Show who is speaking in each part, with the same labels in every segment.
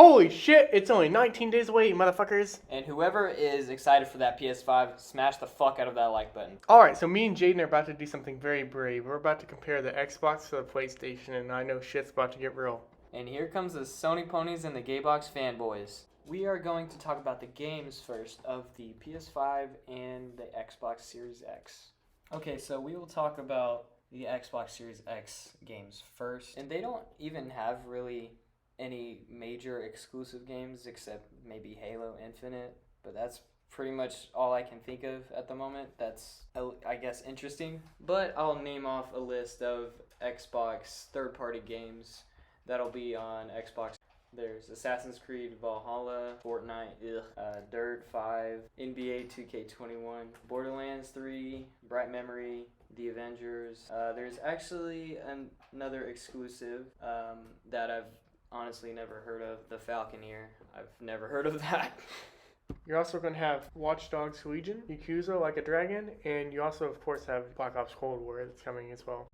Speaker 1: Holy shit, it's only 19 days away, you motherfuckers.
Speaker 2: And whoever is excited for that PS5, smash the fuck out of that like button.
Speaker 1: Alright, so me and Jaden are about to do something very brave. We're about to compare the Xbox to the PlayStation, and I know shit's about to get real.
Speaker 2: And here comes the Sony ponies and the Gaybox fanboys. We are going to talk about the games first of the PS5 and the Xbox Series X.
Speaker 3: Okay, so we will talk about the Xbox Series X games first.
Speaker 2: And they don't even have really any major exclusive games except maybe Halo Infinite, but that's pretty much all I can think of at the moment. That's, I guess, interesting. But I'll name off a list of Xbox third-party games that'll be on Xbox. There's Assassin's Creed Valhalla, Fortnite, Dirt 5, NBA 2K21, Borderlands 3, Bright Memory, The Avengers. There's actually another exclusive that I've honestly never heard of, The Falconeer. I've never heard of that.
Speaker 1: You're also going to have Watch Dogs Legion, Yakuza Like a Dragon, and you also, of course, have Black Ops Cold War that's coming as well.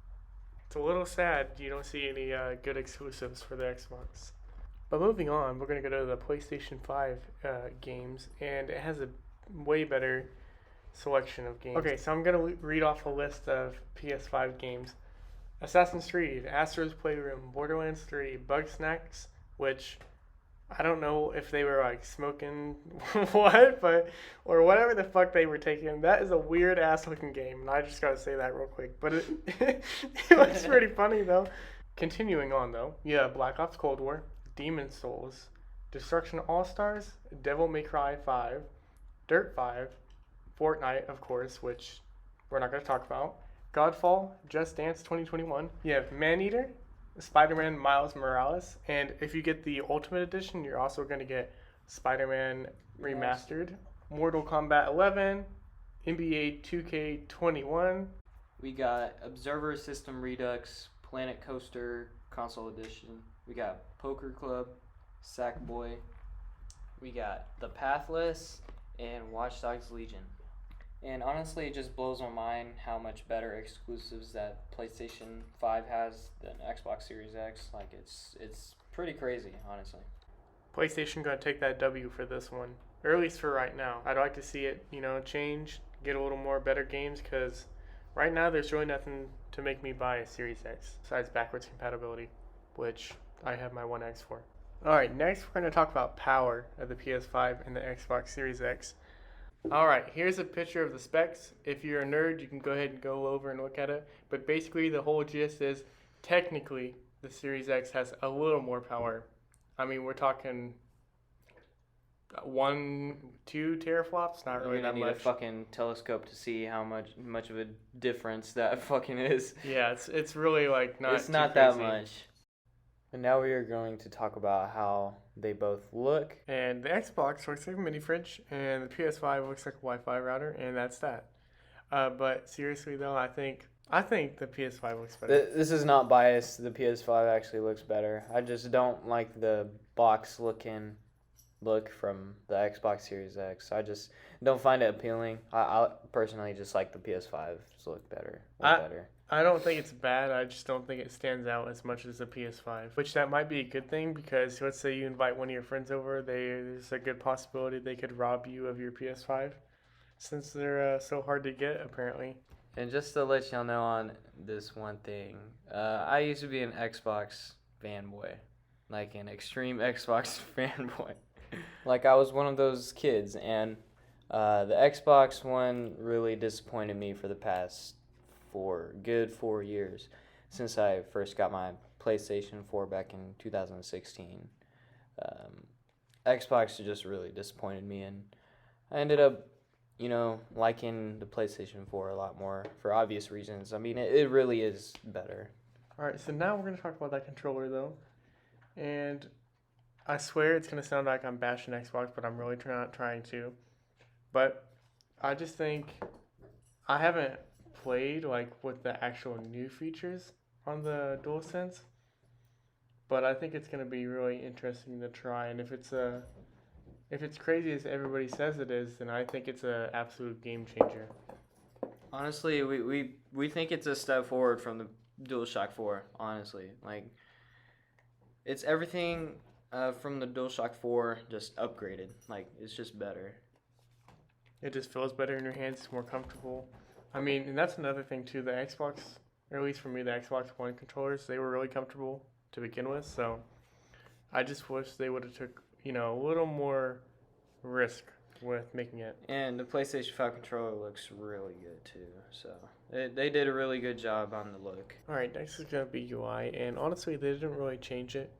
Speaker 1: It's a little sad you don't see any good exclusives for the Xbox. But moving on, we're going to go to the PlayStation 5 games, and it has a way better selection of games. Okay, so I'm going to read off a list of PS5 games. Assassin's Creed, Astro's Playroom, Borderlands 3, Bugsnax, which I don't know if they were like smoking what, or whatever the fuck they were taking. That is a weird ass looking game, and I just gotta say that real quick. But it looks pretty funny though. Continuing on though, yeah, Black Ops Cold War, Demon's Souls, Destruction All Stars, Devil May Cry 5, Dirt 5, Fortnite of course, which we're not gonna talk about. Godfall, Just Dance 2021. You have Maneater, Spider-Man Miles Morales, and if you get the Ultimate Edition, you're also going to get Spider-Man Remastered, Mortal Kombat 11, NBA 2K21.
Speaker 2: We got Observer System Redux, Planet Coaster Console Edition. We got Poker Club, Sackboy. We got The Pathless and Watch Dogs Legion. And honestly, it just blows my mind how much better exclusives that PlayStation 5 has than Xbox Series X. Like, it's pretty crazy, honestly.
Speaker 1: PlayStation going to take that W for this one, or at least for right now. I'd like to see it, change, get a little more better games, because right now there's really nothing to make me buy a Series X besides backwards compatibility, which I have my One X for. Alright, next we're going to talk about power of the PS5 and the Xbox Series X. Alright, here's a picture of the specs. If you're a nerd, you can go ahead and go over and look at it. But basically, the whole gist is, technically, the Series X has a little more power. I mean, we're talking 1-2 teraflops, not really that much.
Speaker 2: You need a fucking telescope to see how much of a difference that fucking is.
Speaker 1: Yeah, it's really like not.
Speaker 2: It's
Speaker 1: too
Speaker 2: not
Speaker 1: crazy.
Speaker 2: that much. And now we are going to talk about how they both look.
Speaker 1: And the Xbox looks like a mini fridge, and the PS5 looks like a Wi-Fi router, and that's that. But seriously though, I think the PS5 looks better.
Speaker 2: This is not biased. The PS5 actually looks better. I just don't like the box looking look from the Xbox Series X. I just don't find it appealing. I personally just like the PS5 to look better.
Speaker 1: I don't think it's bad. I just don't think it stands out as much as the PS5, which that might be a good thing, because let's say you invite one of your friends over, there's a good possibility they could rob you of your PS5, since they're so hard to get apparently.
Speaker 2: And just to let y'all know on this one thing, I used to be an Xbox fanboy, like an extreme Xbox fanboy. Like I was one of those kids, and the Xbox One really disappointed me for the past 4 years since I first got my PlayStation 4 back in 2016. Xbox just really disappointed me, and I ended up, liking the PlayStation 4 a lot more for obvious reasons. I mean, it really is better.
Speaker 1: Alright, so now we're going to talk about that controller though, and I swear it's going to sound like I'm bashing Xbox, but I'm really not trying to. But I just think I haven't played like with the actual new features on the DualSense, but I think it's going to be really interesting to try, and if it's crazy as everybody says it is, then I think it's an absolute game changer.
Speaker 2: Honestly, we think it's a step forward from the DualShock 4, honestly. Like, it's everything
Speaker 3: From the DualShock 4, just upgraded. Like, it's just better.
Speaker 1: It just feels better in your hands. It's more comfortable. I mean, and that's another thing too. The Xbox, or at least for me, the Xbox One controllers, they were really comfortable to begin with. So I just wish they would have took, a little more risk with making it.
Speaker 3: And the PlayStation 5 controller looks really good too. So they did a really good job on the look.
Speaker 1: All right, next is gonna be UI, and honestly, they didn't really change it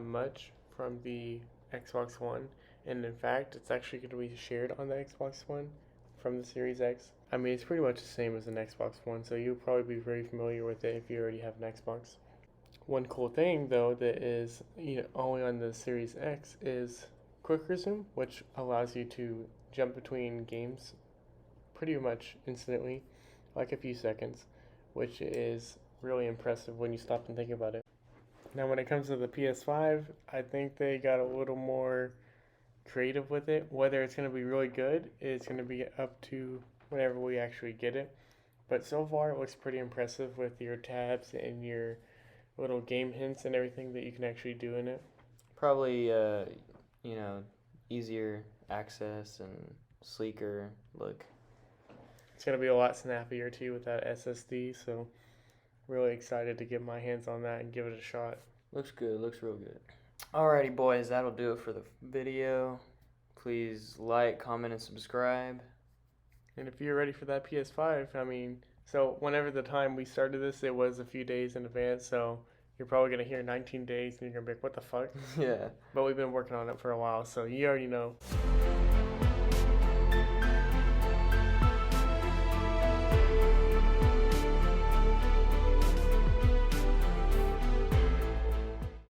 Speaker 1: much from the Xbox One. And in fact, it's actually going to be shared on the Xbox One from the Series X. I mean, it's pretty much the same as an Xbox One, so you'll probably be very familiar with it if you already have an Xbox. One cool thing, though, that is only on the Series X is Quick Resume, which allows you to jump between games pretty much instantly, like a few seconds, which is really impressive when you stop and think about it. Now, when it comes to the PS5, I think they got a little more creative with it. Whether it's going to be really good, it's going to be up to whenever we actually get it. But so far, it looks pretty impressive with your tabs and your little game hints and everything that you can actually do in it.
Speaker 3: Probably, easier access and sleeker look.
Speaker 1: It's going to be a lot snappier too with that SSD, so really excited to get my hands on that and give it a shot.
Speaker 3: Looks good, looks real good. Alrighty, boys, that'll do it for the video. Please like, comment, and subscribe.
Speaker 1: And if you're ready for that PS5, I mean, so whenever the time we started this, it was a few days in advance, so you're probably going to hear 19 days and you're going to be like, what the fuck?
Speaker 3: Yeah.
Speaker 1: But we've been working on it for a while, so you already know.